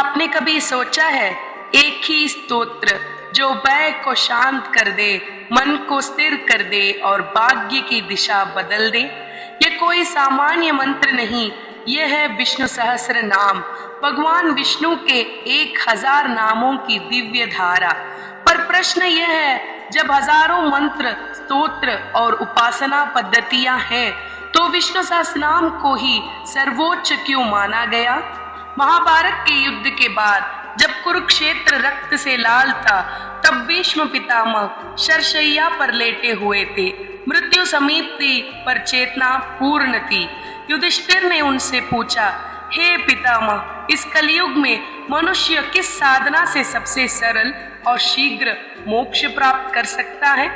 आपने कभी सोचा है एक ही स्तोत्र जो भय को शांत कर दे, मन को स्थिर कर दे और भाग्य की दिशा बदल दे? ये कोई सामान्य मंत्र नहीं, यह है विष्णु सहस्त्र नाम, भगवान विष्णु के 1000 नामों की दिव्य धारा। पर प्रश्न यह है, जब हजारों मंत्र, स्तोत्र और उपासना पद्धतियां हैं, तो विष्णु सहस्त्र नाम को ही सर्वोच्च क्यों माना गया? महाभारत के युद्ध के बाद जब कुरुक्षेत्र रक्त से लाल था, तब भीष्म पितामह शरशैया पर लेटे हुए थे। मृत्यु समीप थी पर चेतना पूर्ण थी। युधिष्ठिर ने उनसे पूछा, हे पितामह, इस कलयुग में मनुष्य किस साधना से सबसे सरल और शीघ्र मोक्ष प्राप्त कर सकता है?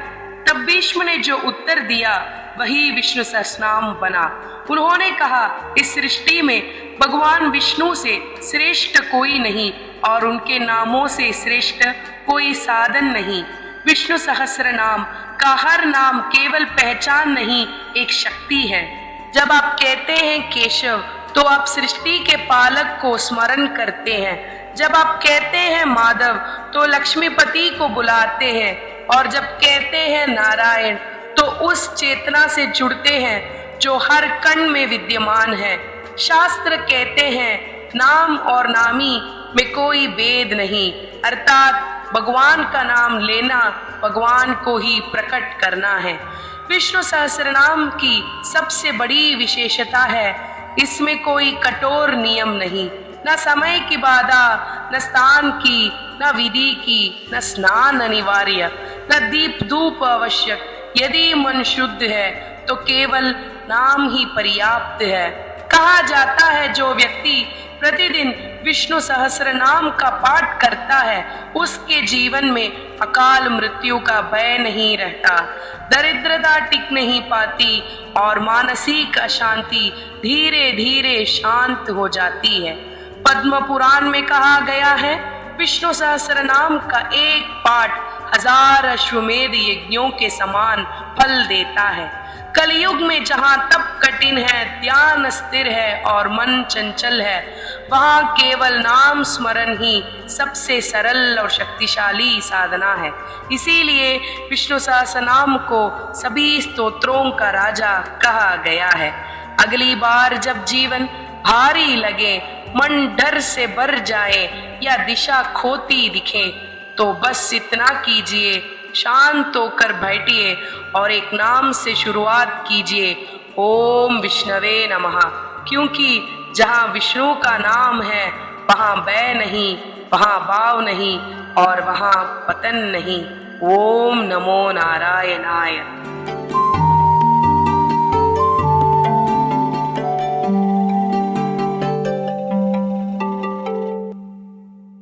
तब भीष्म ने जो उत्तर दिया वही विष्णु सहस्रनाम बना। उन्होंने कहा, इस सृष्टि में भगवान विष्णु से श्रेष्ठ कोई नहीं और उनके नामों से श्रेष्ठ कोई साधन नहीं। विष्णु सहस्त्र नाम का हर नाम केवल पहचान नहीं, एक शक्ति है। जब आप कहते हैं केशव, तो आप सृष्टि के पालक को स्मरण करते हैं। जब आप कहते हैं माधव, तो लक्ष्मीपति को बुलाते हैं। और जब कहते हैं नारायण, तो उस चेतना से जुड़ते हैं जो हर कण में विद्यमान है। शास्त्र कहते हैं, नाम और नामी में कोई भेद नहीं, अर्थात भगवान का नाम लेना भगवान को ही प्रकट करना है। विष्णु सहस्रनाम की सबसे बड़ी विशेषता है, इसमें कोई कठोर नियम नहीं, न समय की बाधा, न स्थान की, न विधि की, न स्नान अनिवार्य, न दीप धूप आवश्यक। यदि मन शुद्ध है तो केवल नाम ही पर्याप्त है। कहा जाता है, जो व्यक्ति प्रतिदिन विष्णु सहस्त्र नाम का पाठ करता है, उसके जीवन में अकाल मृत्यु का भय नहीं रहता, दरिद्रता टिक नहीं पाती और मानसिक अशांति धीरे धीरे शांत हो जाती है। पद्म पुराण में कहा गया है, विष्णु सहस्त्र नाम का एक पाठ 1000 अश्वमेध यज्ञों के समान फल देता है। कलयुग में जहाँ तप कठिन है, ध्यान स्थिर है और मन चंचल है, वहाँ केवल नाम स्मरण ही सबसे सरल और शक्तिशाली साधना है। इसीलिए विष्णु सहस्रनाम को सभी स्तोत्रों का राजा कहा गया है। अगली बार जब जीवन भारी लगे, मन डर से भर जाए या दिशा खोती दिखे, तो बस इतना कीजिए, शांत होकर बैठिए और एक नाम से शुरुआत कीजिए, ओम विष्णवे नमः। क्योंकि जहाँ विष्णु का नाम है, वहाँ भय नहीं, वहाँ भाव नहीं और वहाँ पतन नहीं। ओम नमो नारायणाय।